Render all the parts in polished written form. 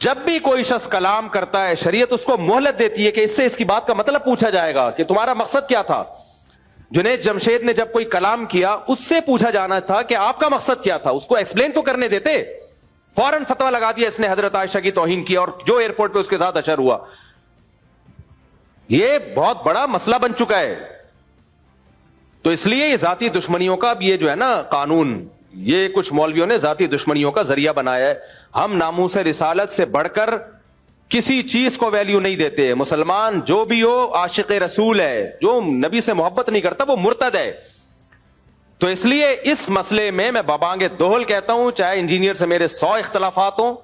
جب بھی کوئی شخص کلام کرتا ہے شریعت اس کو مہلت دیتی ہے کہ اس سے اس کی بات کا مطلب پوچھا جائے گا کہ تمہارا مقصد کیا تھا. جنید جمشید نے جب کوئی کلام کیا اس سے پوچھا جانا تھا کہ آپ کا مقصد کیا تھا, اس کو ایکسپلین تو کرنے دیتے. فوراً فتویٰ لگا دیا اس نے حضرت عائشہ کی توہین کی اور جو ایئرپورٹ پہ اس کے ساتھ اشر ہوا. یہ بہت بڑا مسئلہ بن چکا ہے. تو اس لیے یہ ذاتی دشمنیوں کا یہ جو ہے نا قانون, یہ کچھ مولویوں نے ذاتی دشمنیوں کا ذریعہ بنایا ہے. ہم ناموس رسالت سے بڑھ کر کسی چیز کو ویلیو نہیں دیتے. مسلمان جو بھی ہو عاشق رسول ہے, جو نبی سے محبت نہیں کرتا وہ مرتد ہے. تو اس لیے اس مسئلے میں بابانگ دوہل کہتا ہوں, چاہے انجینئر سے میرے 100 اختلافات ہوں,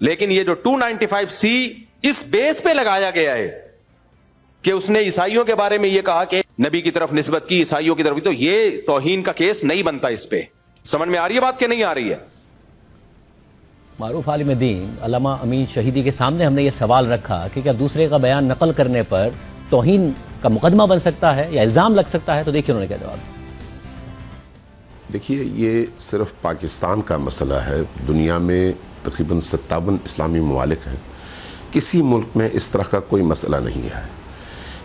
لیکن یہ جو 295C اس بیس پہ لگایا گیا ہے کہ اس نے عیسائیوں کے بارے میں یہ کہا کہ نبی کی طرف نسبت کی, عیسائیوں کی طرف کی, تو یہ توہین کا کیس نہیں بنتا اس پہ. سمجھ میں آ رہی ہے بات کہ نہیں آ رہی ہے؟ معروف عالم دین علامہ امین شہیدی کے سامنے ہم نے یہ سوال رکھا کہ کیا دوسرے کا بیان نقل کرنے پر توہین کا مقدمہ بن سکتا ہے یا الزام لگ سکتا ہے, تو دیکھیے انہوں نے کیا جواب دیا. دیکھیے, یہ صرف پاکستان کا مسئلہ ہے. دنیا میں تقریباً 57 اسلامی ممالک ہیں. کسی ملک میں اس طرح کا کوئی مسئلہ نہیں ہے.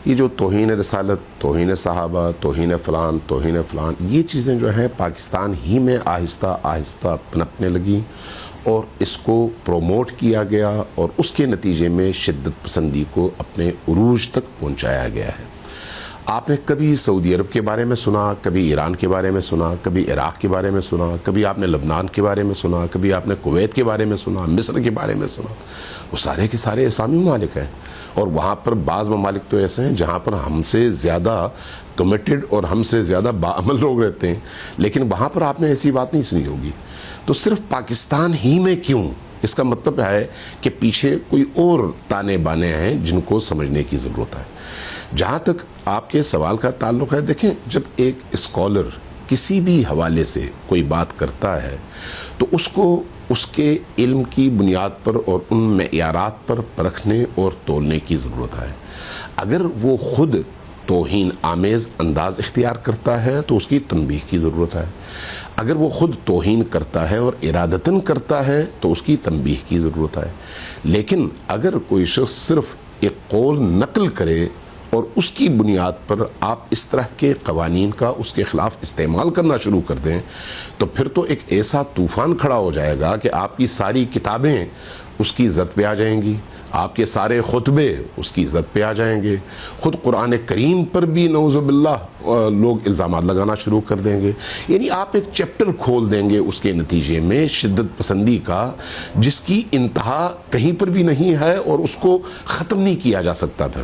یہ جو توہین رسالت, توہین صحابہ, توہین فلان, یہ چیزیں جو ہیں پاکستان ہی میں آہستہ آہستہ پنپنے لگیں اور اس کو پروموٹ کیا گیا اور اس کے نتیجے میں شدت پسندی کو اپنے عروج تک پہنچایا گیا ہے. آپ نے کبھی سعودی عرب کے بارے میں سنا, کبھی ایران کے بارے میں سنا, کبھی عراق کے بارے میں سنا, کبھی آپ نے لبنان کے بارے میں سنا, کبھی آپ نے کویت کے بارے میں سنا, مصر کے بارے میں سنا. وہ سارے کے سارے اسلامی ممالک ہیں, اور وہاں پر بعض ممالک تو ایسے ہیں جہاں پر ہم سے زیادہ کمیٹڈ اور ہم سے زیادہ باعمل لوگ رہتے ہیں, لیکن وہاں پر آپ نے ایسی بات نہیں سنی ہوگی. تو صرف پاکستان ہی میں کیوں؟ اس کا مطلب ہے کہ پیچھے کوئی اور تانے بانے ہیں جن کو سمجھنے کی ضرورت ہے. جہاں تک آپ کے سوال کا تعلق ہے, دیکھیں, جب ایک اسکالر کسی بھی حوالے سے کوئی بات کرتا ہے تو اس کو اس کے علم کی بنیاد پر اور ان معیارات پر پرکھنے اور تولنے کی ضرورت ہے. اگر وہ خود توہین آمیز انداز اختیار کرتا ہے تو اس کی تنبیہ کی ضرورت ہے. اگر وہ خود توہین کرتا ہے اور ارادتاً کرتا ہے تو اس کی تنبیہ کی ضرورت ہے. لیکن اگر کوئی شخص صرف ایک قول نقل کرے اور اس کی بنیاد پر آپ اس طرح کے قوانین کا اس کے خلاف استعمال کرنا شروع کر دیں تو پھر تو ایک ایسا طوفان کھڑا ہو جائے گا کہ آپ کی ساری کتابیں اس کی عزت پہ آ جائیں گی, آپ کے سارے خطبے اس کی عزت پہ آ جائیں گے, خود قرآن کریم پر بھی نعوذ باللہ لوگ الزامات لگانا شروع کر دیں گے. یعنی آپ ایک چیپٹر کھول دیں گے اس کے نتیجے میں شدت پسندی کا, جس کی انتہا کہیں پر بھی نہیں ہے اور اس کو ختم نہیں کیا جا سکتا پھر.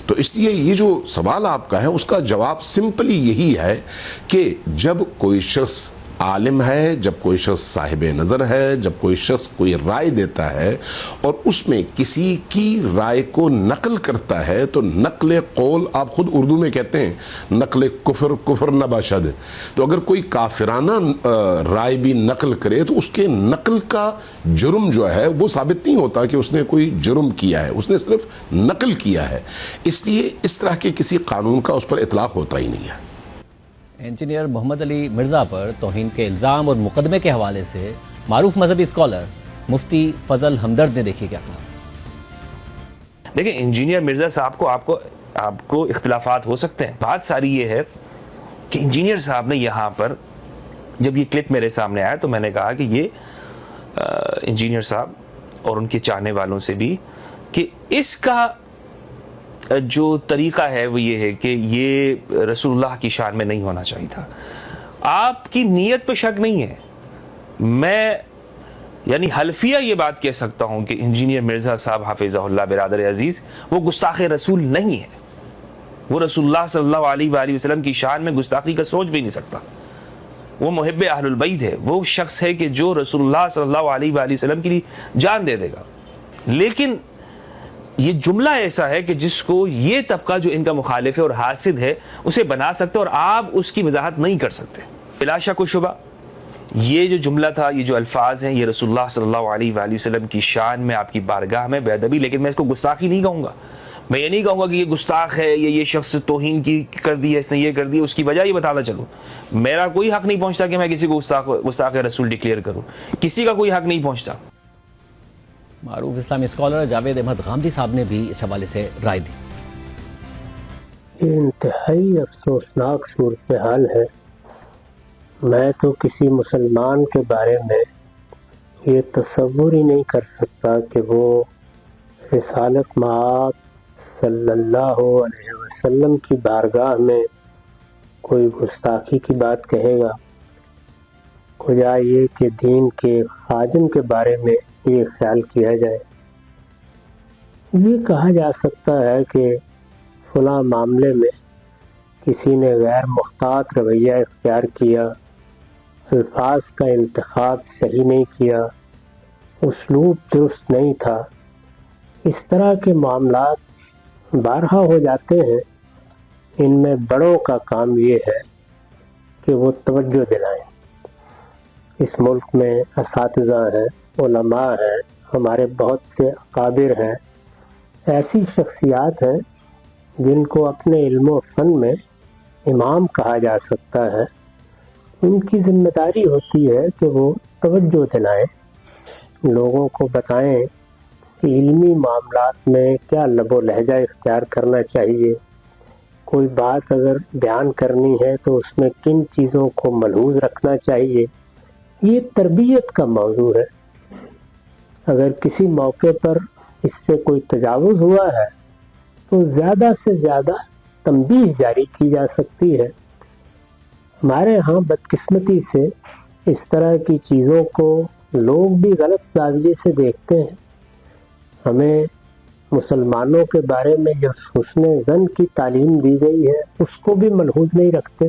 تو اس لیے یہ جو سوال آپ کا ہے اس کا جواب سمپلی یہی ہے کہ جب کوئی شخص عالم ہے, جب کوئی شخص صاحب نظر ہے, جب کوئی شخص کوئی رائے دیتا ہے اور اس میں کسی کی رائے کو نقل کرتا ہے تو نقل قول, آپ خود اردو میں کہتے ہیں نقل کفر نباشد, تو اگر کوئی کافرانہ رائے بھی نقل کرے تو اس کے نقل کا جرم جو ہے وہ ثابت نہیں ہوتا کہ اس نے کوئی جرم کیا ہے, اس نے صرف نقل کیا ہے. اس لیے اس طرح کے کسی قانون کا اس پر اطلاق ہوتا ہی نہیں ہے. انجینئر محمد علی مرزا پر توہین کے الزام اور مقدمے کے حوالے سے معروف مذہبی اسکالر مفتی فضل ہمدرد نے دیکھیے کیا کہا. دیکھیں, انجینئر مرزا صاحب کو آپ کو اختلافات ہو سکتے ہیں. بات ساری یہ ہے کہ انجینئر صاحب نے یہاں پر جب یہ کلپ میرے سامنے آیا تو میں نے کہا کہ یہ انجینئر صاحب اور ان کے چاہنے والوں سے بھی کہ اس کا جو طریقہ ہے وہ یہ ہے کہ یہ رسول اللہ کی شان میں نہیں ہونا چاہیے تھا. آپ کی نیت پہ شک نہیں ہے, میں یعنی حلفیہ یہ بات کہہ سکتا ہوں کہ انجینئر مرزا صاحب حافظہ اللہ برادر عزیز وہ گستاخ رسول نہیں ہے. وہ رسول اللہ صلی اللہ علیہ وآلہ وسلم کی شان میں گستاخی کا سوچ بھی نہیں سکتا. وہ محب اہل البیت ہے, وہ شخص ہے کہ جو رسول اللہ صلی اللہ علیہ وآلہ وسلم کے لیے جان دے دے گا. لیکن یہ جملہ ایسا ہے کہ جس کو یہ طبقہ جو ان کا مخالف ہے اور حاسد ہے اسے بنا سکتے اور آپ اس کی وضاحت نہیں کر سکتے. بلا شک و شبہ یہ جو جملہ تھا, یہ جو الفاظ ہیں, یہ رسول اللہ صلی اللہ علیہ وآلہ وسلم کی شان میں آپ کی بارگاہ میں بے ادبی, لیکن میں اس کو گستاخی نہیں کہوں گا. میں یہ نہیں کہوں گا کہ یہ گستاخ ہے, یہ شخص توہین کی کر دی ہے, اس نے یہ کر دی. اس کی وجہ یہ بتاتا چلوں, میرا کوئی حق نہیں پہنچتا کہ میں کسی کو گستاخ رسول ڈکلیئر کروں. کسی کا کوئی حق نہیں پہنچتا. معروف اسلامی اسکالر جاوید احمد غامدی صاحب نے بھی اس حوالے سے رائے دی. یہ انتہائی افسوسناک صورتحال ہے. میں تو کسی مسلمان کے بارے میں یہ تصور ہی نہیں کر سکتا کہ وہ رسالت مآب صلی اللہ علیہ وسلم کی بارگاہ میں کوئی گستاخی کی بات کہے گا. کجا یہ کہ دین کے خادم کے بارے میں یہ خیال کیا جائے. یہ کہا جا سکتا ہے کہ فلاں معاملے میں کسی نے غیر محتاط رویہ اختیار کیا، الفاظ کا انتخاب صحیح نہیں کیا، اسلوب درست نہیں تھا. اس طرح کے معاملات بارہا ہو جاتے ہیں. ان میں بڑوں کا کام یہ ہے کہ وہ توجہ دلائیں. اس ملک میں اساتذہ ہیں، علماء ہیں، ہمارے بہت سے اکابر ہیں، ایسی شخصیات ہیں جن کو اپنے علم و فن میں امام کہا جا سکتا ہے. ان کی ذمہ داری ہوتی ہے کہ وہ توجہ دلائیں، لوگوں کو بتائیں کہ علمی معاملات میں کیا لب و لہجہ اختیار کرنا چاہیے. کوئی بات اگر بیان کرنی ہے تو اس میں کن چیزوں کو ملحوظ رکھنا چاہیے. یہ تربیت کا موضوع ہے. اگر کسی موقع پر اس سے کوئی تجاوز ہوا ہے تو زیادہ سے زیادہ تنبیہ جاری کی جا سکتی ہے. ہمارے ہاں بدقسمتی سے اس طرح کی چیزوں کو لوگ بھی غلط زاویے سے دیکھتے ہیں. ہمیں مسلمانوں کے بارے میں جو حسن ظن کی تعلیم دی گئی ہے اس کو بھی ملحوظ نہیں رکھتے.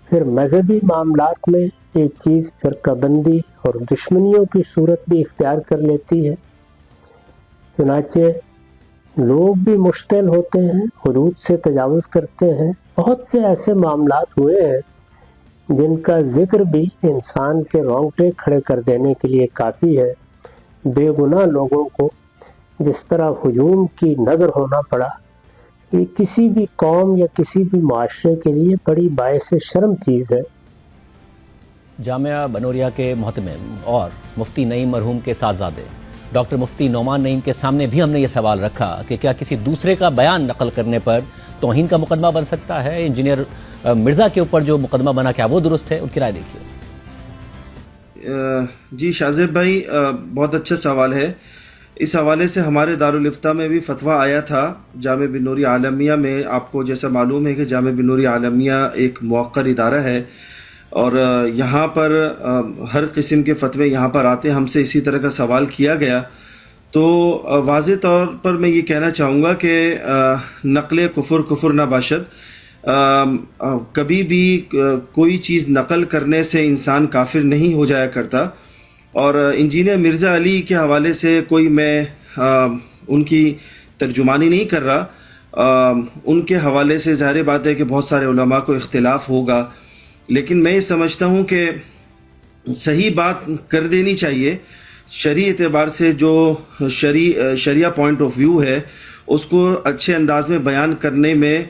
پھر مذہبی معاملات میں یہ چیز فرقہ بندی اور دشمنیوں کی صورت بھی اختیار کر لیتی ہے. چنانچہ لوگ بھی مشتعل ہوتے ہیں، حدود سے تجاوز کرتے ہیں. بہت سے ایسے معاملات ہوئے ہیں جن کا ذکر بھی انسان کے رونگٹے کھڑے کر دینے کے لیے کافی ہے. بے گناہ لوگوں کو جس طرح ہجوم کی نظر ہونا پڑا، یہ کسی بھی قوم یا کسی بھی معاشرے کے لیے بڑی باعث شرم چیز ہے. جامعہ بنوریا کے محتمم اور مفتی نعیم مرحوم کے صاحبزادے ڈاکٹر مفتی نعمان نعیم کے سامنے بھی ہم نے یہ سوال رکھا کہ کیا کسی دوسرے کا بیان نقل کرنے پر توہین کا مقدمہ بن سکتا ہے؟ انجینئر مرزا کے اوپر جو مقدمہ بنا، کیا وہ درست ہے؟ ان کی رائے دیکھیے. جی شاذیب بھائی، بہت اچھا سوال ہے. اس حوالے سے ہمارے دارالافتاء میں بھی فتویٰ آیا تھا. جامعہ بنوری عالمیہ میں آپ کو جیسا معلوم ہے کہ جامعہ بنوری عالمیہ ایک موقر ادارہ ہے اور یہاں پر ہر قسم کے فتوے یہاں پر آتے ہیں. ہم سے اسی طرح کا سوال کیا گیا تو واضح طور پر میں یہ کہنا چاہوں گا کہ نقل کفر نہ باشد. کبھی بھی کوئی چیز نقل کرنے سے انسان کافر نہیں ہو جایا کرتا. اور انجینئر مرزا علی کے حوالے سے کوئی میں ان کی ترجمانی نہیں کر رہا. ان کے حوالے سے ظاہر بات ہے کہ بہت سارے علماء کو اختلاف ہوگا، لیکن میں یہ سمجھتا ہوں کہ صحیح بات کر دینی چاہیے. شرعی اعتبار سے جو شریعہ پوائنٹ آف ویو ہے اس کو اچھے انداز میں بیان کرنے میں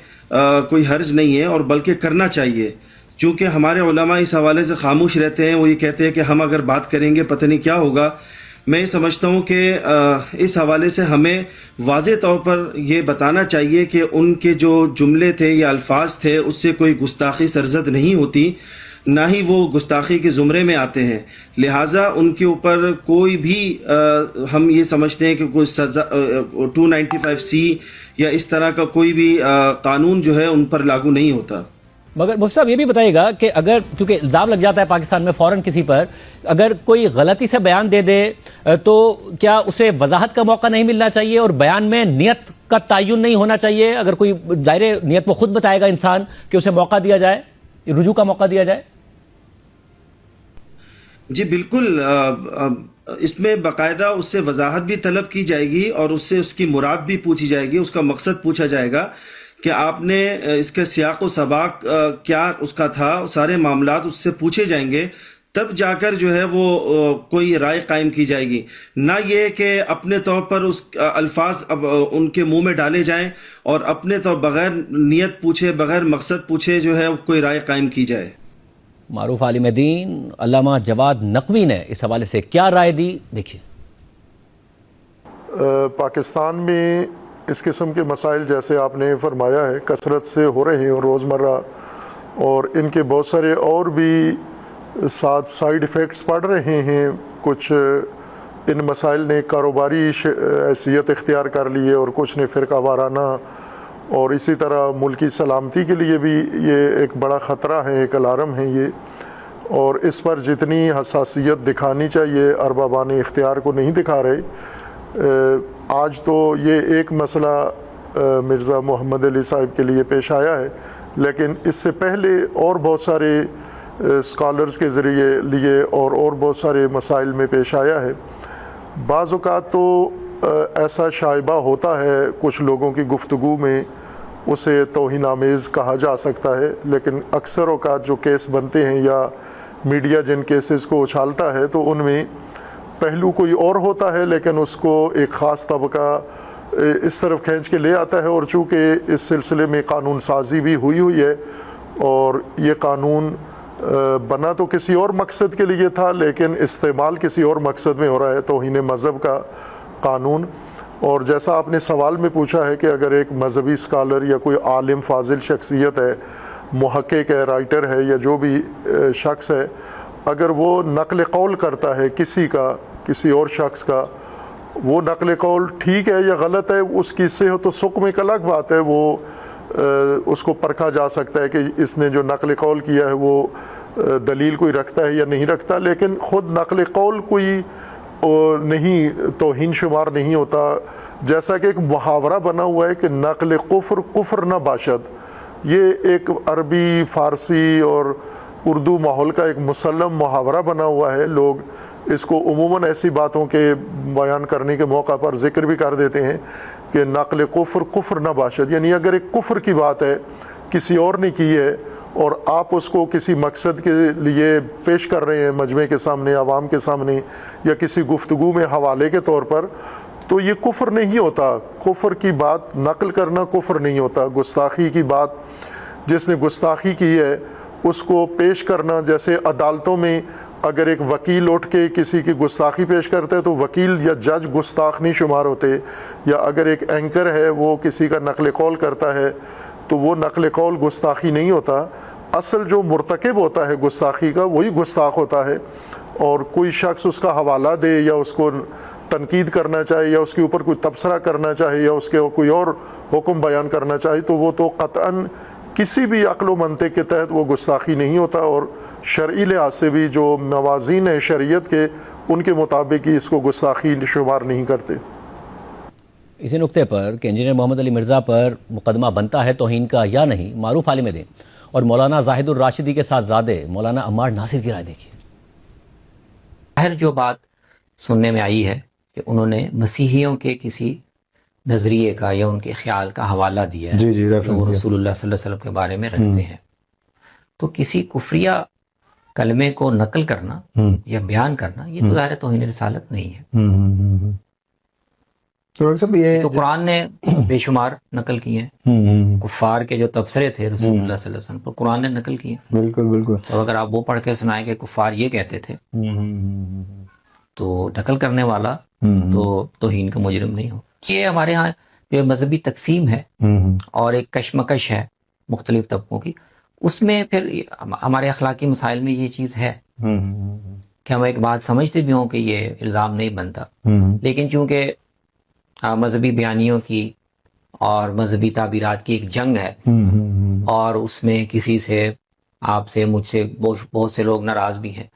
کوئی حرج نہیں ہے، اور بلکہ کرنا چاہیے. چونکہ ہمارے علماء اس حوالے سے خاموش رہتے ہیں. وہ یہ کہتے ہیں کہ ہم اگر بات کریں گے پتہ نہیں کیا ہوگا. میں سمجھتا ہوں کہ اس حوالے سے ہمیں واضح طور پر یہ بتانا چاہیے کہ ان کے جو جملے تھے یا الفاظ تھے اس سے کوئی گستاخی سرزد نہیں ہوتی، نہ ہی وہ گستاخی کے زمرے میں آتے ہیں. لہٰذا ان کے اوپر کوئی بھی ہم یہ سمجھتے ہیں کہ کوئی سزا 295C یا اس طرح کا کوئی بھی قانون جو ہے ان پر لاگو نہیں ہوتا. مگر مفتی صاحب یہ بھی بتائیے گا کہ اگر کیونکہ الزام لگ جاتا ہے پاکستان میں فوراً کسی پر، اگر کوئی غلطی سے بیان دے دے تو کیا اسے وضاحت کا موقع نہیں ملنا چاہیے اور بیان میں نیت کا تعین نہیں ہونا چاہیے؟ اگر کوئی ظاہر نیت وہ خود بتائے گا انسان کہ اسے موقع دیا جائے، رجوع کا موقع دیا جائے. جی بالکل، اس میں باقاعدہ اس سے وضاحت بھی طلب کی جائے گی اور اس سے اس کی مراد بھی پوچھی جائے گی، اس کا مقصد پوچھا جائے گا کہ آپ نے اس کے سیاق و سباق کیا اس کا تھا. سارے معاملات اس سے پوچھے جائیں گے، تب جا کر جو ہے وہ کوئی رائے قائم کی جائے گی. نہ یہ کہ اپنے طور پر اس الفاظ ان کے منہ میں ڈالے جائیں اور اپنے طور بغیر نیت پوچھے، بغیر مقصد پوچھے جو ہے کوئی رائے قائم کی جائے. معروف عالم دین علامہ جواد نقوی نے اس حوالے سے کیا رائے دی، دیکھیے. پاکستان میں اس قسم کے مسائل جیسے آپ نے فرمایا ہے کثرت سے ہو رہے ہیں روزمرہ، اور ان کے بہت سارے اور بھی ساتھ سائیڈ ایفیکٹس پڑ رہے ہیں. کچھ ان مسائل نے کاروباری حیثیت اختیار کر لی ہے اور کچھ نے فرقہ وارانہ، اور اسی طرح ملکی سلامتی کے لیے بھی یہ ایک بڑا خطرہ ہے، ایک الارم ہے یہ. اور اس پر جتنی حساسیت دکھانی چاہیے اربابان اختیار کو نہیں دکھا رہے. آج تو یہ ایک مسئلہ مرزا محمد علی صاحب کے لیے پیش آیا ہے، لیکن اس سے پہلے اور بہت سارے اسکالرز کے ذریعے لیے اور بہت سارے مسائل میں پیش آیا ہے. بعض اوقات تو ایسا شائبہ ہوتا ہے کچھ لوگوں کی گفتگو میں، اسے توہین آمیز کہا جا سکتا ہے، لیکن اکثر اوقات جو کیس بنتے ہیں یا میڈیا جن کیسز کو اچھالتا ہے تو ان میں پہلو کوئی اور ہوتا ہے، لیکن اس کو ایک خاص طبقہ اس طرف کھینچ کے لے آتا ہے. اور چونکہ اس سلسلے میں قانون سازی بھی ہوئی ہے، اور یہ قانون بنا تو کسی اور مقصد کے لیے تھا لیکن استعمال کسی اور مقصد میں ہو رہا ہے، توہین مذہب کا قانون. اور جیسا آپ نے سوال میں پوچھا ہے کہ اگر ایک مذہبی اسکالر یا کوئی عالم فاضل شخصیت ہے، محقق ہے، رائٹر ہے، یا جو بھی شخص ہے، اگر وہ نقل قول کرتا ہے کسی اور شخص کا، وہ نقل قول ٹھیک ہے یا غلط ہے، اس کی صحت و سقم ایک الگ بات ہے. وہ اس کو پرکھا جا سکتا ہے کہ اس نے جو نقل قول کیا ہے وہ دلیل کوئی رکھتا ہے یا نہیں رکھتا، لیکن خود نقل قول کوئی نہیں توہین شمار نہیں ہوتا. جیسا کہ ایک محاورہ بنا ہوا ہے کہ نقل کفر نہ باشد، یہ ایک عربی، فارسی اور اردو ماحول کا ایک مسلم محاورہ بنا ہوا ہے. لوگ اس کو عموماً ایسی باتوں کے بیان کرنے کے موقع پر ذکر بھی کر دیتے ہیں کہ نقل کفر نہ باشد، یعنی اگر ایک کفر کی بات ہے کسی اور نے کی ہے اور آپ اس کو کسی مقصد کے لیے پیش کر رہے ہیں مجمع کے سامنے، عوام کے سامنے، یا کسی گفتگو میں حوالے کے طور پر، تو یہ کفر نہیں ہوتا. کفر کی بات نقل کرنا کفر نہیں ہوتا. گستاخی کی بات، جس نے گستاخی کی ہے اس کو پیش کرنا، جیسے عدالتوں میں اگر ایک وکیل اٹھ کے کسی کی گستاخی پیش کرتا ہے تو وکیل یا جج گستاخ نہیں شمار ہوتے. یا اگر ایک اینکر ہے وہ کسی کا نقل قول کرتا ہے تو وہ نقل قول گستاخی نہیں ہوتا. اصل جو مرتکب ہوتا ہے گستاخی کا وہی گستاخ ہوتا ہے. اور کوئی شخص اس کا حوالہ دے یا اس کو تنقید کرنا چاہے یا اس کے اوپر کوئی تبصرہ کرنا چاہے یا اس کے کوئی اور حکم بیان کرنا چاہے تو وہ تو قطعاً کسی بھی عقل و منطق کے تحت وہ گستاخی نہیں ہوتا. اور شرعی لحاظ سے بھی جو موازین ہیں شریعت کے، ان کے مطابق ہی اس کو گستاخی شمار نہیں کرتے. اسی نقطے پر کہ انجینئر محمد علی مرزا پر مقدمہ بنتا ہے توہین کا یا نہیں، معروف عالم دین اور مولانا زاہد الراشدی کے ساتھ زادے مولانا عمار ناصر کی رائے دیکھیے. ظاہر جو بات سننے میں آئی ہے کہ انہوں نے مسیحیوں کے کسی نظریے کا یا ان کے خیال کا حوالہ دیا ہے جو وہ رسول اللہ صلی اللہ علیہ وسلم کے بارے میں رکھتے ہیں. تو کسی کفریہ کلمے کو نقل کرنا یا بیان کرنا یہ تو ظاہر توہین رسالت نہیں ہے. تو قرآن نے بے شمار نقل کیے ہیں، کفار کے جو تبصرے تھے رسول اللہ صلی اللہ علیہ وسلم پر قرآن نے نقل کیے. بالکل. تو اگر آپ وہ پڑھ کے سنائیں کہ کفار یہ کہتے تھے تو نقل کرنے والا تو توہین کا مجرم نہیں ہو. یہ ہمارے ہاں جو مذہبی تقسیم ہے اور ایک کشمکش ہے مختلف طبقوں کی، اس میں پھر ہمارے اخلاقی مسائل میں یہ چیز ہے کہ ہم ایک بات سمجھتے بھی ہوں کہ یہ الزام نہیں بنتا، لیکن چونکہ مذہبی بیانیوں کی اور مذہبی تعبیرات کی ایک جنگ ہے اور اس میں کسی سے، آپ سے، مجھ سے بہت سے لوگ ناراض بھی ہیں،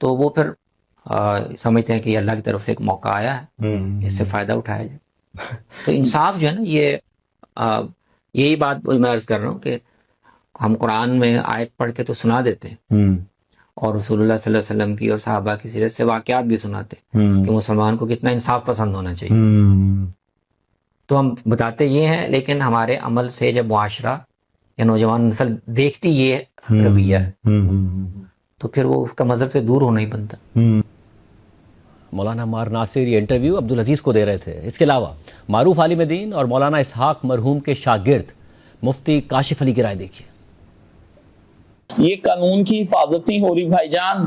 تو وہ پھر سمجھتے ہیں کہ یہ اللہ کی طرف سے ایک موقع آیا ہے، اس سے فائدہ اٹھایا جائے. تو انصاف جو ہے نا، یہ یہی بات میں عرض کر رہا ہوں کہ ہم قرآن میں آیت پڑھ کے تو سنا دیتے ہیں اور رسول اللہ صلی اللہ علیہ وسلم کی اور صحابہ کی سیرت سے واقعات بھی سناتے ہیں کہ مسلمان کو کتنا انصاف پسند ہونا چاہیے. تو ہم بتاتے یہ ہیں، لیکن ہمارے عمل سے جب معاشرہ یا نوجوان نسل دیکھتی یہ رویہ ہے تو پھر وہ اس کا مذہب سے دور ہونا ہی بنتا. مولانا عمار ناصر یہ انٹرویو عبدالعزیز کو دے رہے تھے. اس کے علاوہ معروف عالم دین اور مولانا اسحاق مرحوم کے شاگرد مفتی کاشف علی کی رائے دیکھیے. یہ قانون کی حفاظت نہیں ہو رہی بھائی جان.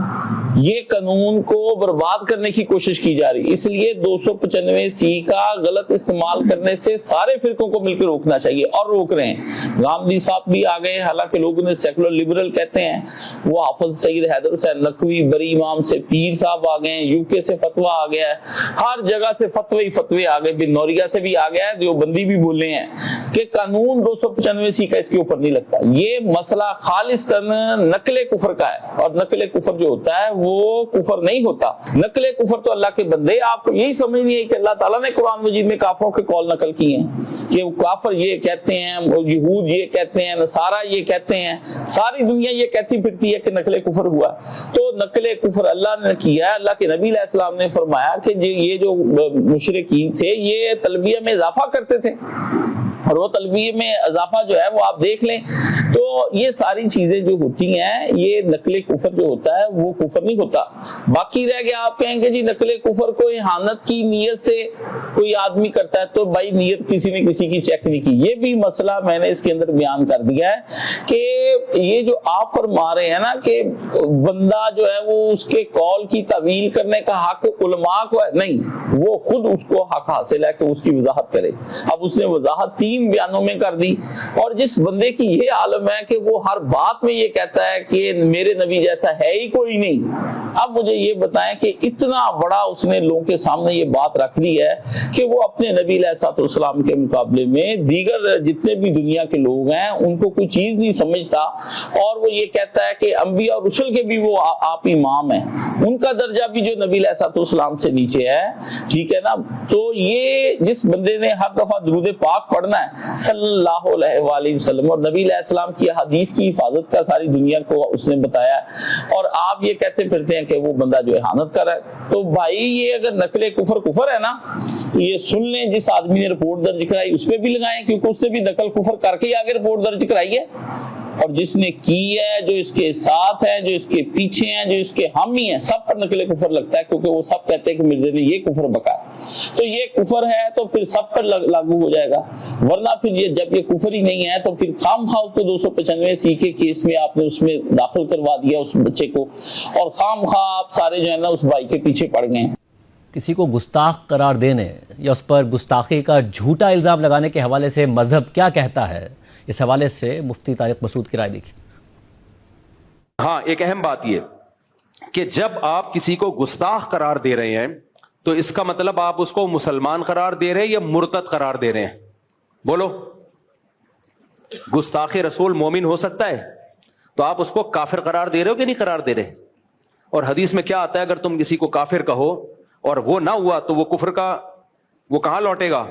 یہ قانون کو برباد کرنے کی کوشش کی جا رہی ہے. اس لیے 295C کا غلط استعمال کرنے سے سارے فرقوں کو مل کے روکنا چاہیے اور روک رہے ہیں. گاندھی صاحب بھی آ گئے, حالانکہ لوگ انہیں سیکولر لبرل کہتے ہیں. وہ حافظ سید حیدر حسین نقوی, بری امام سے پیر صاحب آ گئے ہیں, UK سے فتویٰ آ گیا ہے, ہر جگہ سے فتوے آ گئے, بن نوریہ سے بھی آ گیا ہے, دیوبندی بھی بولے ہیں کہ قانون 295C کا اس کے اوپر نہیں لگتا. یہ مسئلہ خالصتاً نقل کفر کا ہے, اور نقل کفر جو ہوتا ہے وہ کفر نہیں ہوتا. نقل کفر تو اللہ کے بندے, آپ کو یہی سمجھ نہیں ہے کہ اللہ تعالیٰ نے قرآن مجید میں کافروں کے قول نقل کیے ہیں کہ کافر یہ کہتے ہیں, یہود یہ کہتے ہیں, نصارہ یہ کہتے ہیں, ساری دنیا یہ کہتی پھرتی ہے کہ نقل کفر ہوا. تو نقل کفر اللہ نے کیا ہے. اللہ کے نبی علیہ السلام نے فرمایا کہ یہ جو مشرکین تھے یہ تلبیہ میں اضافہ کرتے تھے, اور وہ تلبیہ میں اضافہ جو ہے وہ آپ دیکھ لیں. تو یہ ساری چیزیں جو ہوتی ہیں, یہ نقل کفر جو ہوتا ہے وہ کفر نہیں ہوتا. باقی رہ گیا آپ کہیں گے جی نقل کفر کو اہانت کی نیت سے کوئی آدمی کرتا ہے, تو بھائی نیت کسی نے کسی کی چیک نہیں کی. یہ بھی مسئلہ میں نے اس کے اندر بیان کر دیا ہے کہ یہ جو آپ فرما رہے ہیں نا کہ بندہ جو ہے وہ اس کے قول کی تعویل کرنے کا حق علماء کو ہے, نہیں, وہ خود اس کو حق حاصل ہے کہ اس کی وضاحت کرے. اب اس نے وضاحت 3 بیانوں میں کر دی, اور جس بندے کی یہ عالم ہے کہ وہ ہر بات میں یہ کہتا ہے کہ میرے نبی جیسا ہے ہی کوئی نہیں. اب مجھے یہ بتائیں کہ اتنا بڑا اس نے لوگوں کے سامنے یہ بات رکھ دی ہے کہ وہ اپنے نبی علیہ السلام کے مقابلے میں دیگر جتنے بھی دنیا کے لوگ ہیں ان کو کوئی چیز نہیں سمجھتا, اور وہ یہ کہتا ہے کہ انبیاء اور رسل کے بھی وہ آپ امام ہیں, ان کا درجہ بھی جو نبی علیہ السلام سے نیچے ہے. ٹھیک ہے نا. تو یہ جس بندے نے ہر دفعہ درود پاک پڑھنا ہے صلی اللہ علیہ وآلہ وسلم, اور نبی علیہ السلام کی حدیث کی حفاظت کا ساری دنیا کو اس نے بتایا, اور آپ یہ کہتے پھرتے ہیں کہ وہ بندہ جو احانت کر رہا ہے. تو بھائی یہ اگر نقل کفر ہے نا, تو یہ سن لیں, جس آدمی نے رپورٹ درج کرائی اس پہ بھی لگائیں, کیونکہ اس نے بھی نقل کفر کر کے آگے رپورٹ درج کرائی ہے. اور جس نے کی ہے, جو اس کے ساتھ ہے, جو اس کے پیچھے ہیں, جو اس کے حامی ہیں, سب پر نقل کفر لگتا ہے, کیونکہ وہ سب کہتے ہیں کہ مرزا نے یہ کفر بکایا. تو یہ کفر ہے تو پھر سب پر لاگو ہو جائے گا, ورنہ پھر یہ جب یہ کفر ہی نہیں ہے تو پھر خام خواہ اس کو 295C کے کیس میں آپ نے اس میں داخل کروا دیا اس بچے کو, اور خام خواہ آپ سارے جو ہے نا اس بھائی کے پیچھے پڑ گئے. کسی کو گستاخ قرار دینے یا اس پر گستاخی کا جھوٹا الزام لگانے کے حوالے سے مذہب کیا کہتا ہے, اس حوالے سے مفتی طارق مسعود کی رائے دیکھیں. ہاں, ایک اہم بات یہ کہ جب آپ کسی کو گستاخ قرار دے رہے ہیں تو اس کا مطلب آپ اس کو مسلمان قرار دے رہے ہیں یا مرتد قرار دے رہے ہیں؟ بولو. گستاخ رسول مومن ہو سکتا ہے, تو آپ اس کو کافر قرار دے رہے ہو کہ نہیں قرار دے رہے؟ اور حدیث میں کیا آتا ہے, اگر تم کسی کو کافر کہو اور وہ نہ ہوا تو وہ کفر کا وہ کہاں لوٹے گا؟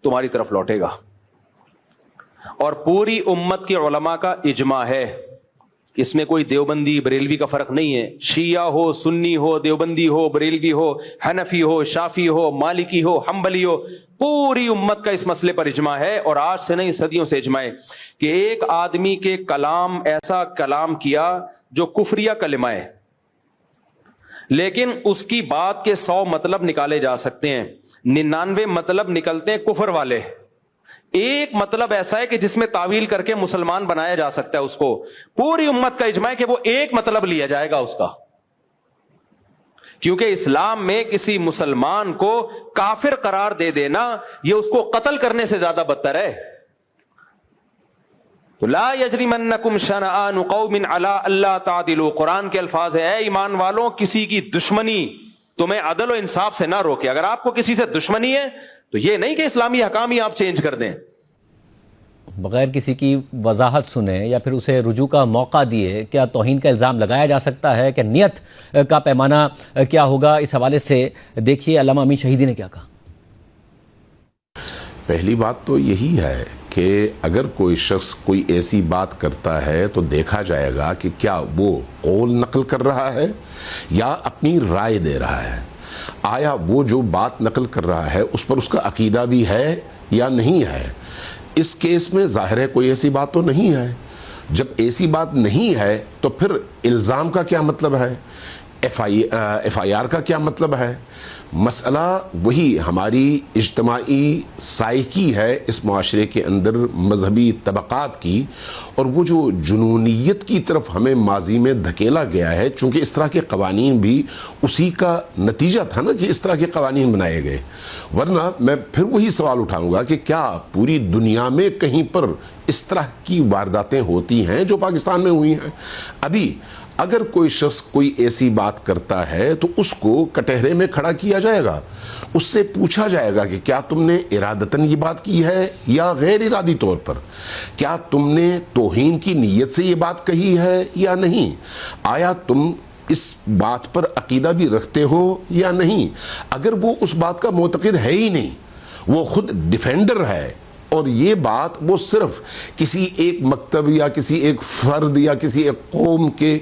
تمہاری طرف لوٹے گا. اور پوری امت کے علماء کا اجماع ہے, اس میں کوئی دیوبندی بریلوی کا فرق نہیں ہے. شیعہ ہو, سنی ہو, دیوبندی ہو, بریلوی ہو, حنفی ہو, شافی ہو, مالکی ہو, حنبلی ہو, پوری امت کا اس مسئلے پر اجماع ہے. اور آج سے نہیں, صدیوں سے اجماع ہے کہ ایک آدمی کے کلام ایسا کلام کیا جو کفریہ کلمہ ہے, لیکن اس کی بات کے 100 مطلب نکالے جا سکتے ہیں, 99 مطلب نکلتے ہیں کفر والے. ایک مطلب ایسا ہے کہ جس میں تعویل کر کے مسلمان بنایا جا سکتا ہے اس کو. پوری امت کا اجماع ہے کہ وہ ایک مطلب لیا جائے گا اس کا, کیونکہ اسلام میں کسی مسلمان کو کافر قرار دے دینا یہ اس کو قتل کرنے سے زیادہ بدتر ہے. لا یجرمنکم شنآن قوم علی الا تعدلوا, قرآن کے الفاظ ہے, اے ایمان والوں کسی کی دشمنی تمہیں عدل و انصاف سے نہ روکے. اگر آپ کو کسی سے دشمنی ہے تو یہ نہیں کہ اسلامی حکام ہی آپ چینج کر دیں. بغیر کسی کی وضاحت سنے یا پھر اسے رجوع کا موقع دیے کیا توہین کا الزام لگایا جا سکتا ہے؟ کہ نیت کا پیمانہ کیا ہوگا؟ اس حوالے سے دیکھیے علامہ امین شہیدی نے کیا کہا. پہلی بات تو یہی ہے کہ اگر کوئی شخص کوئی ایسی بات کرتا ہے تو دیکھا جائے گا کہ کیا وہ قول نقل کر رہا ہے یا اپنی رائے دے رہا ہے. آیا وہ جو بات نقل کر رہا ہے اس پر اس کا عقیدہ بھی ہے یا نہیں ہے. اس کیس میں ظاہر ہے کوئی ایسی بات تو نہیں ہے. جب ایسی بات نہیں ہے تو پھر الزام کا کیا مطلب ہے, ایف آئی آر کا کیا مطلب ہے. مسئلہ وہی ہماری اجتماعی سائیکی ہے اس معاشرے کے اندر مذہبی طبقات کی، اور وہ جو جنونیت کی طرف ہمیں ماضی میں دھکیلا گیا ہے، چونکہ اس طرح کے قوانین بھی اسی کا نتیجہ تھا نا کہ اس طرح کے قوانین بنائے گئے. ورنہ میں پھر وہی سوال اٹھاؤں گا کہ کیا پوری دنیا میں کہیں پر اس طرح کی وارداتیں ہوتی ہیں جو پاکستان میں ہوئی ہیں؟ ابھی اگر کوئی شخص کوئی ایسی بات کرتا ہے تو اس کو کٹہرے میں کھڑا کیا جائے گا، اس سے پوچھا جائے گا کہ کیا تم نے ارادتاً یہ بات کی ہے یا غیر ارادی طور پر، کیا تم نے توہین کی نیت سے یہ بات کہی ہے یا نہیں، آیا تم اس بات پر عقیدہ بھی رکھتے ہو یا نہیں. اگر وہ اس بات کا معتقد ہے ہی نہیں، وہ خود ڈیفینڈر ہے، اور یہ بات وہ صرف کسی ایک مکتب یا کسی ایک فرد یا کسی ایک قوم کے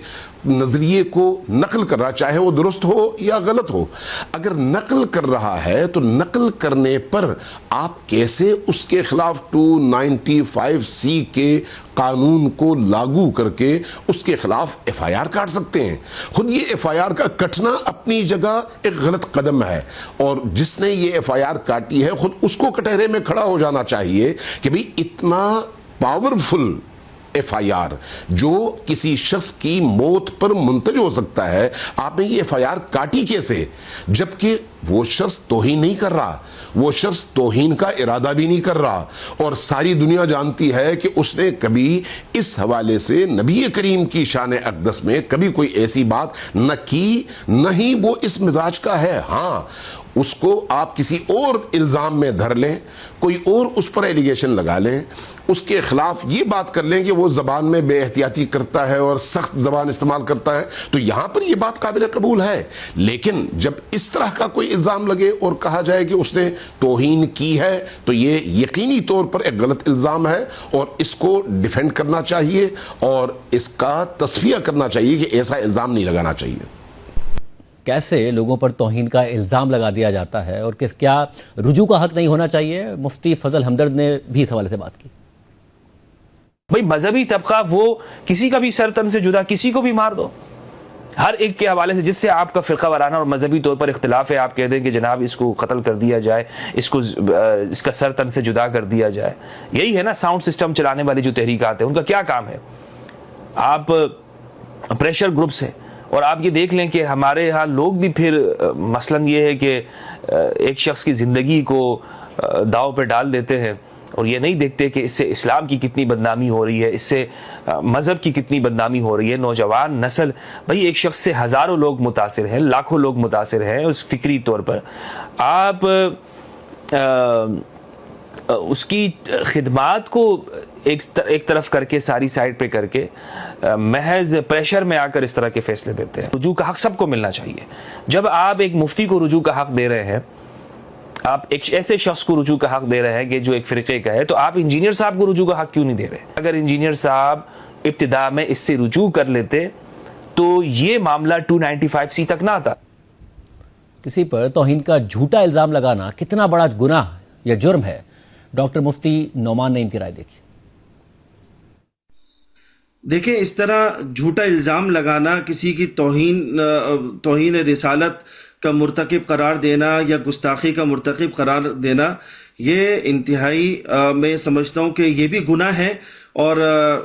نظریے کو نقل کر رہا، چاہے وہ درست ہو یا غلط ہو، اگر نقل کر رہا ہے تو نقل کرنے پر آپ کیسے اس کے خلاف 295C کے قانون کو لاگو کر کے اس کے خلاف FIR کاٹ سکتے ہیں؟ خود یہ FIR کا کٹنا اپنی جگہ ایک غلط قدم ہے، اور جس نے یہ FIR کاٹی ہے خود اس کو کٹہرے میں کھڑا ہو جانا چاہیے کہ بھئی اتنا پاورفل FIR جو کسی شخص کی موت پر منتج ہو سکتا ہے، آپ نے یہ FIR کاٹی کیسے؟ جبکہ وہ شخص توہین نہیں کر رہا، وہ شخص توہین کا ارادہ بھی نہیں کر رہا، اور ساری دنیا جانتی ہے کہ اس نے کبھی اس حوالے سے نبی کریم کی شان اقدس میں کبھی کوئی ایسی بات نہ کی، نہ ہی وہ اس مزاج کا ہے. ہاں، اس کو آپ کسی اور الزام میں دھر لیں، کوئی اور اس پر ایلیگیشن لگا لیں، اس کے خلاف یہ بات کر لیں کہ وہ زبان میں بے احتیاطی کرتا ہے اور سخت زبان استعمال کرتا ہے، تو یہاں پر یہ بات قابل قبول ہے. لیکن جب اس طرح کا کوئی الزام لگے اور کہا جائے کہ اس نے توہین کی ہے، تو یہ یقینی طور پر ایک غلط الزام ہے، اور اس کو ڈیفینڈ کرنا چاہیے اور اس کا تصفیہ کرنا چاہیے کہ ایسا الزام نہیں لگانا چاہیے. کیسے لوگوں پر توہین کا الزام لگا دیا جاتا ہے، اور کیا رجوع کا حق نہیں ہونا چاہیے؟ مفتی فضل ہمدرد نے بھی اس حوالے سے بات کی. بھئی مذہبی طبقہ وہ کسی کا بھی سر تن سے جدا کسی کو بھی مار دو، ہر ایک کے حوالے سے جس سے آپ کا فرقہ وارانہ اور مذہبی طور پر اختلاف ہے، آپ کہہ دیں کہ جناب اس کو قتل کر دیا جائے، اس کا سر تن سے جدا کر دیا جائے. یہی ہے نا ساؤنڈ سسٹم چلانے والی جو تحریکات ہیں، ان کا کیا کام ہے؟ آپ پریشر گروپس ہیں، اور آپ یہ دیکھ لیں کہ ہمارے یہاں لوگ بھی پھر مثلاً یہ ہے کہ ایک شخص کی زندگی کو داؤ پہ ڈال دیتے ہیں، اور یہ نہیں دیکھتے کہ اس سے اسلام کی کتنی بدنامی ہو رہی ہے، اس سے مذہب کی کتنی بدنامی ہو رہی ہے. نوجوان نسل، بھئی ایک شخص سے ہزاروں لوگ متاثر ہیں، لاکھوں لوگ متاثر ہیں اس فکری طور پر. آپ اس کی خدمات کو ایک طرف کر کے، ساری سائڈ پہ کر کے، محض پریشر میں آ کر اس طرح کے فیصلے دیتے ہیں. رجوع کا حق سب کو ملنا چاہیے. جب آپ ایک مفتی کو رجوع کا حق دے رہے ہیں، آپ ایک ایسے شخص کو رجوع کا حق دے رہے ہیں کہ جو ایک فرقے کا ہے، تو آپ انجینئر صاحب کو رجوع کا حق کیوں نہیں دے رہے؟ اگر انجینئر صاحب ابتدا میں اس سے رجوع کر لیتے تو یہ معاملہ 295C تک نہ آتا. کسی پر توہین کا جھوٹا الزام لگانا کتنا بڑا گناہ یا جرم ہے؟ ڈاکٹر مفتی نعمان نعیم کی رائے دیکھیے. دیکھیں، اس طرح جھوٹا الزام لگانا، کسی کی توہین رسالت کا مرتکب قرار دینا یا گستاخی کا مرتکب قرار دینا، یہ انتہائی میں سمجھتا ہوں کہ یہ بھی گناہ ہے، اور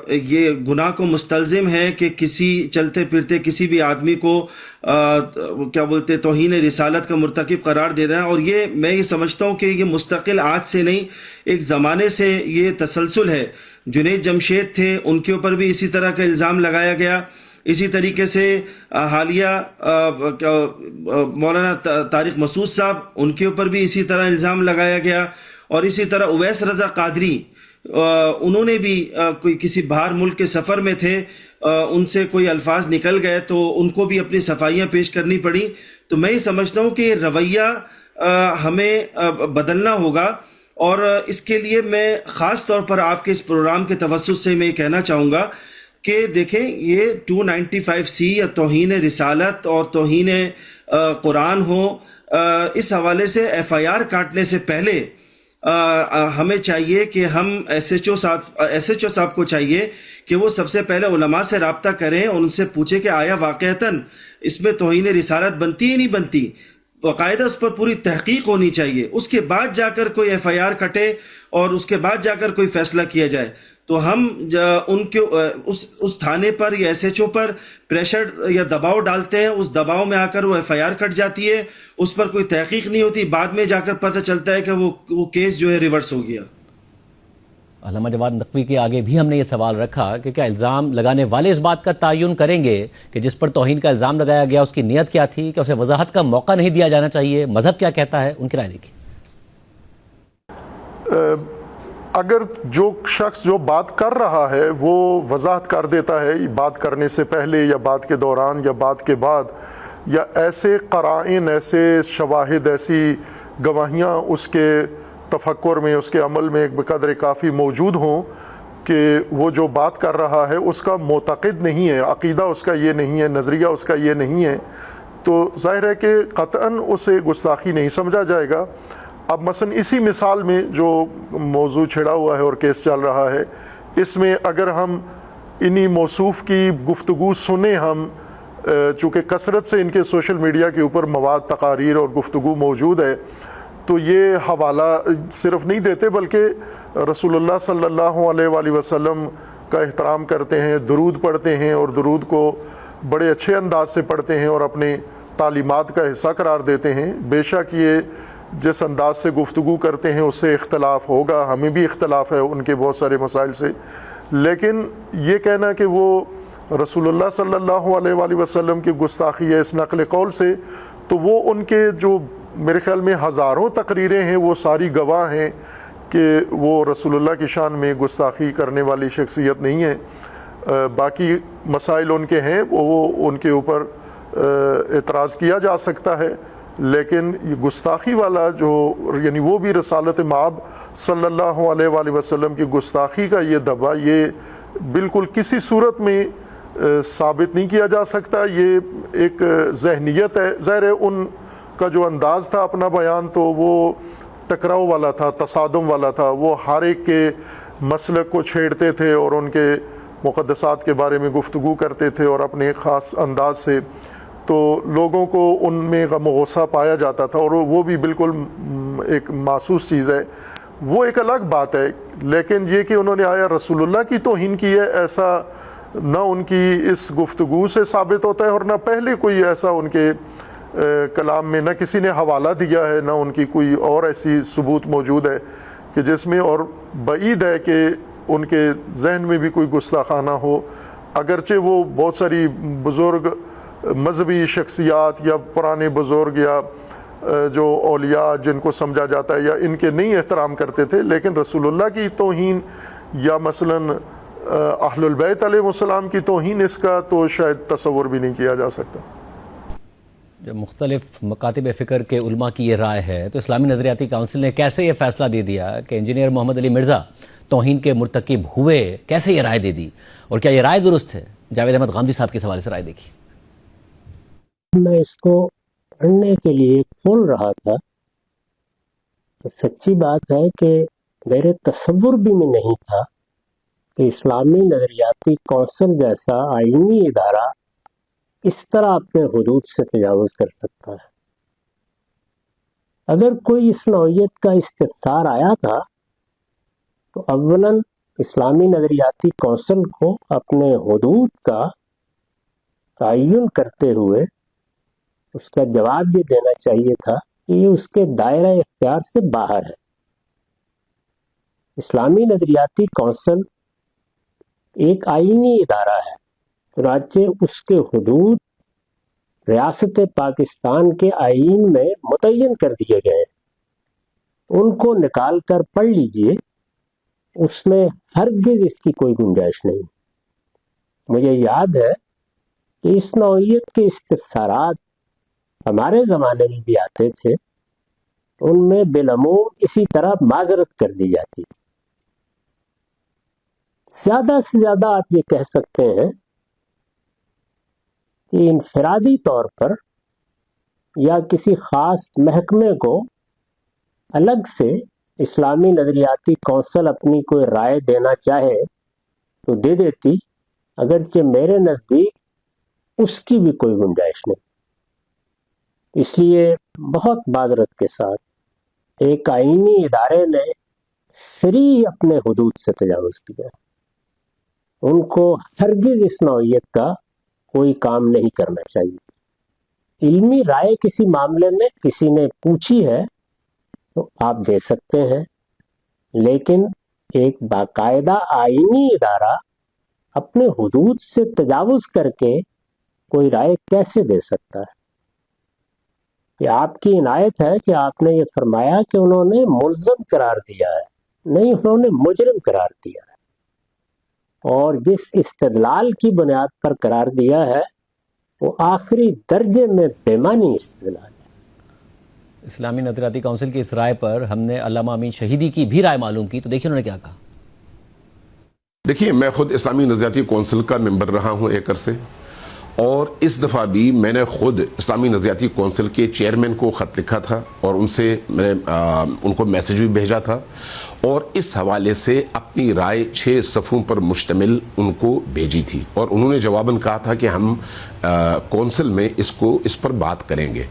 یہ گناہ کو مستلزم ہے کہ کسی چلتے پھرتے کسی بھی آدمی کو کیا بولتے توہین رسالت کا مرتکب قرار دے دینا. اور یہ میں یہ سمجھتا ہوں کہ یہ مستقل آج سے نہیں، ایک زمانے سے یہ تسلسل ہے. جنید جمشید تھے، ان کے اوپر بھی اسی طرح کا الزام لگایا گیا. اسی طریقے سے حالیہ مولانا طارق مسعود صاحب، ان کے اوپر بھی اسی طرح الزام لگایا گیا. اور اسی طرح اویس رضا قادری، انہوں نے بھی کوئی کسی باہر ملک کے سفر میں تھے، ان سے کوئی الفاظ نکل گئے تو ان کو بھی اپنی صفائیاں پیش کرنی پڑی. تو میں یہ سمجھتا ہوں کہ یہ رویہ ہمیں بدلنا ہوگا، اور اس کے لیے میں خاص طور پر آپ کے اس پروگرام کے توسط سے میں یہ کہنا چاہوں گا کہ دیکھیں، یہ 295C یا توہین رسالت اور توہین قرآن ہو، اس حوالے سے FIR کاٹنے سے پہلے ہمیں چاہیے کہ ہم ایس ایچ او صاحب کو چاہیے کہ وہ سب سے پہلے علماء سے رابطہ کریں اور ان سے پوچھیں کہ آیا واقعتاً اس میں توہین رسالت بنتی ہی نہیں بنتی. باقاعدہ اس پر پوری تحقیق ہونی چاہیے، اس کے بعد جا کر کوئی ایف آئی آر کٹے اور اس کے بعد جا کر کوئی فیصلہ کیا جائے. تو ہم ان کے اس تھانے پر یا ایس ایچ او پر پریشر یا دباؤ ڈالتے ہیں، اس دباؤ میں آ کر وہ ایف آئی آر کٹ جاتی ہے، اس پر کوئی تحقیق نہیں ہوتی، بعد میں جا کر پتہ چلتا ہے کہ وہ کیس جو ہے ریورس ہو گیا. علامہ جواد نقوی کے آگے بھی ہم نے یہ سوال رکھا کہ کیا الزام لگانے والے اس بات کا تعین کریں گے کہ جس پر توہین کا الزام لگایا گیا اس کی نیت کیا تھی، کہ اسے وضاحت کا موقع نہیں دیا جانا چاہیے، مذہب کیا کہتا ہے؟ ان کی رائے دیکھیں. اگر جو شخص جو بات کر رہا ہے وہ وضاحت کر دیتا ہے بات کرنے سے پہلے یا بات کے دوران یا بات کے بعد، یا ایسے قرائن، ایسے شواہد، ایسی گواہیاں اس کے تفکر میں، اس کے عمل میں بقدر کافی موجود ہوں کہ وہ جو بات کر رہا ہے اس کا معتقد نہیں ہے، عقیدہ اس کا یہ نہیں ہے، نظریہ اس کا یہ نہیں ہے، تو ظاہر ہے کہ قطعاً اسے گستاخی نہیں سمجھا جائے گا. اب مثلا اسی مثال میں جو موضوع چھڑا ہوا ہے اور کیس چل رہا ہے، اس میں اگر ہم انہی موصوف کی گفتگو سنیں، ہم چونکہ کثرت سے ان کے سوشل میڈیا کے اوپر مواد، تقاریر اور گفتگو موجود ہے، تو یہ حوالہ صرف نہیں دیتے بلکہ رسول اللہ صلی اللہ علیہ وآلہ وسلم کا احترام کرتے ہیں، درود پڑھتے ہیں اور درود کو بڑے اچھے انداز سے پڑھتے ہیں اور اپنے تعلیمات کا حصہ قرار دیتے ہیں. بے شک یہ جس انداز سے گفتگو کرتے ہیں اس سے اختلاف ہوگا، ہمیں بھی اختلاف ہے ان کے بہت سارے مسائل سے، لیکن یہ کہنا کہ وہ رسول اللہ صلی اللہ علیہ وآلہ وسلم کی گستاخی ہے اس نقل قول سے، تو وہ ان کے جو میرے خیال میں ہزاروں تقریریں ہیں وہ ساری گواہ ہیں کہ وہ رسول اللہ کی شان میں گستاخی کرنے والی شخصیت نہیں ہے. باقی مسائل ان کے ہیں، وہ ان کے اوپر اعتراض کیا جا سکتا ہے، لیکن یہ گستاخی والا جو یعنی وہ بھی رسالت مآب صلی اللہ علیہ وآلہ وسلم کی گستاخی کا یہ دعویٰ یہ بالکل کسی صورت میں ثابت نہیں کیا جا سکتا. یہ ایک ذہنیت ہے. ظاہر ہے ان کا جو انداز تھا اپنا بیان تو وہ ٹکراؤ والا تھا، تصادم والا تھا، وہ ہر ایک کے مسلک کو چھیڑتے تھے اور ان کے مقدسات کے بارے میں گفتگو کرتے تھے اور اپنے خاص انداز سے، تو لوگوں کو ان میں غم و غصہ پایا جاتا تھا اور وہ بھی بالکل ایک محسوس چیز ہے. وہ ایک الگ بات ہے، لیکن یہ کہ انہوں نے آیا رسول اللہ کی توہین کی ہے ایسا نہ ان کی اس گفتگو سے ثابت ہوتا ہے اور نہ پہلے کوئی ایسا ان کے کلام میں نہ کسی نے حوالہ دیا ہے، نہ ان کی کوئی اور ایسی ثبوت موجود ہے کہ جس میں، اور بعید ہے کہ ان کے ذہن میں بھی کوئی گستاخانہ ہو، اگرچہ وہ بہت ساری بزرگ مذہبی شخصیات یا پرانے بزرگ یا جو اولیاء جن کو سمجھا جاتا ہے یا ان کے نہیں احترام کرتے تھے، لیکن رسول اللہ کی توہین یا مثلاً اہل البیت علیہ السلام کی توہین اس کا تو شاید تصور بھی نہیں کیا جا سکتا. جب مختلف مکاتب فکر کے علماء کی یہ رائے ہے تو اسلامی نظریاتی کونسل نے کیسے یہ فیصلہ دے دیا کہ انجینئر محمد علی مرزا توہین کے مرتکب ہوئے؟ کیسے یہ رائے دے دی اور کیا یہ رائے درست ہے؟ جاوید احمد غامدی صاحب کے سوال سے رائے دیکھی. میں اس کو پڑھنے کے لیے کھول رہا تھا تو سچی بات ہے کہ میرے تصور بھی میں نہیں تھا کہ اسلامی نظریاتی کونسل جیسا آئینی ادارہ اس طرح اپنے حدود سے تجاوز کر سکتا ہے. اگر کوئی اس نوعیت کا استفسار آیا تھا تو اولاً اسلامی نظریاتی کونسل کو اپنے حدود کا تعین کرتے ہوئے اس کا جواب یہ دینا چاہیے تھا کہ یہ اس کے دائرہ اختیار سے باہر ہے. اسلامی نظریاتی کونسل ایک آئینی ادارہ ہے، چنانچہ اس کے حدود ریاست پاکستان کے آئین میں متعین کر دیے گئے ہیں. ان کو نکال کر پڑھ لیجئے، اس میں ہرگز اس کی کوئی گنجائش نہیں. مجھے یاد ہے کہ اس نوعیت کے استفسارات ہمارے زمانے میں بھی آتے تھے، ان میں بالعموم اسی طرح معذرت کر دی جاتی تھی. زیادہ سے زیادہ آپ یہ کہہ سکتے ہیں کہ انفرادی طور پر یا کسی خاص محکمے کو الگ سے اسلامی نظریاتی کونسل اپنی کوئی رائے دینا چاہے تو دے دیتی، اگرچہ میرے نزدیک اس کی بھی کوئی گنجائش نہیں. اس لیے بہت معذرت کے ساتھ ایک آئینی ادارے نے صریح اپنے حدود سے تجاوز کیا. ان کو ہرگز اس نوعیت کا کوئی کام نہیں کرنا چاہیے. علمی رائے کسی معاملے میں کسی نے پوچھی ہے تو آپ دے سکتے ہیں، لیکن ایک باقاعدہ آئینی ادارہ اپنے حدود سے تجاوز کر کے کوئی رائے کیسے دے سکتا ہے؟ یہ آپ کی عنایت ہے کہ آپ نے یہ فرمایا کہ انہوں نے ملزم قرار دیا ہے، نہیں، انہوں نے مجرم قرار دیا ہے. اور جس استدلال کی بنیاد پر قرار دیا ہے وہ آخری درجے میں بے معنی استدلال ہے. اسلامی نظریاتی کونسل کی اس رائے پر ہم نے علامہ امین شہیدی کی بھی رائے معلوم کی، تو دیکھیں انہوں نے کیا کہا. دیکھیے، میں خود اسلامی نظریاتی کونسل کا ممبر رہا ہوں ایک عرصے، اور اس دفعہ بھی میں نے خود اسلامی نظریاتی کونسل کے چیئرمین کو خط لکھا تھا اور ان سے میں نے ان کو میسج بھی بھیجا تھا، اور اس حوالے سے اپنی رائے 6 صفحوں پر مشتمل ان کو بھیجی تھی، اور انہوں نے جواباً کہا تھا کہ ہم کونسل میں اس پر بات کریں گے.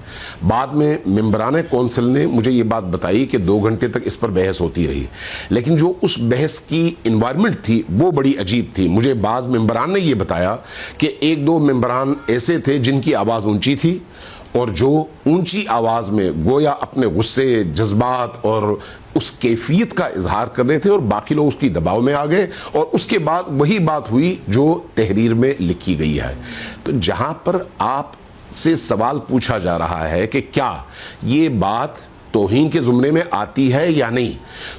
بعد میں ممبران کونسل نے مجھے یہ بات بتائی کہ 2 گھنٹے تک اس پر بحث ہوتی رہی، لیکن جو اس بحث کی انوائرمنٹ تھی وہ بڑی عجیب تھی. مجھے بعض ممبران نے یہ بتایا کہ 1-2 ممبران ایسے تھے جن کی آواز اونچی تھی، اور جو اونچی آواز میں گویا اپنے غصے، جذبات اور اس کیفیت کا اظہار کر رہے تھے، اور باقی لوگ اس کی دباؤ میں آ گئے، اور اس کے بعد وہی بات ہوئی جو تحریر میں لکھی گئی ہے. تو جہاں پر آپ سے سوال پوچھا جا رہا ہے کہ کیا یہ بات توہین کے زمرے میں آتی ہے یا نہیں،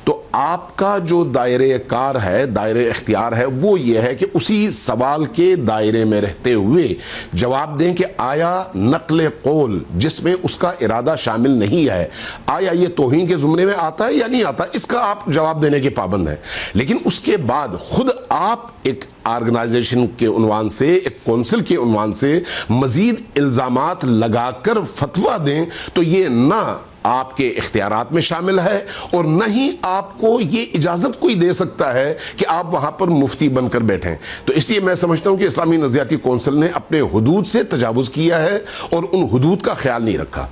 تو آپ کا جو دائرہ کار ہے، دائرہ اختیار ہے، وہ یہ ہے کہ اسی سوال کے دائرے میں رہتے ہوئے جواب دیں کہ آیا نقل قول جس میں اس کا ارادہ شامل نہیں ہے، آیا یہ توہین کے زمرے میں آتا ہے یا نہیں آتا، اس کا آپ جواب دینے کے پابند ہیں. لیکن اس کے بعد خود آپ ایک آرگنائزیشن کے عنوان سے، ایک کونسل کے عنوان سے مزید الزامات لگا کر فتویٰ دیں، تو یہ نہ آپ کے اختیارات میں شامل ہے، اور نہ ہی آپ کو یہ اجازت کوئی دے سکتا ہے کہ آپ وہاں پر مفتی بن کر بیٹھیں. تو اس لیے میں سمجھتا ہوں کہ اسلامی نظریاتی کونسل نے اپنے حدود سے تجاوز کیا ہے اور ان حدود کا خیال نہیں رکھا.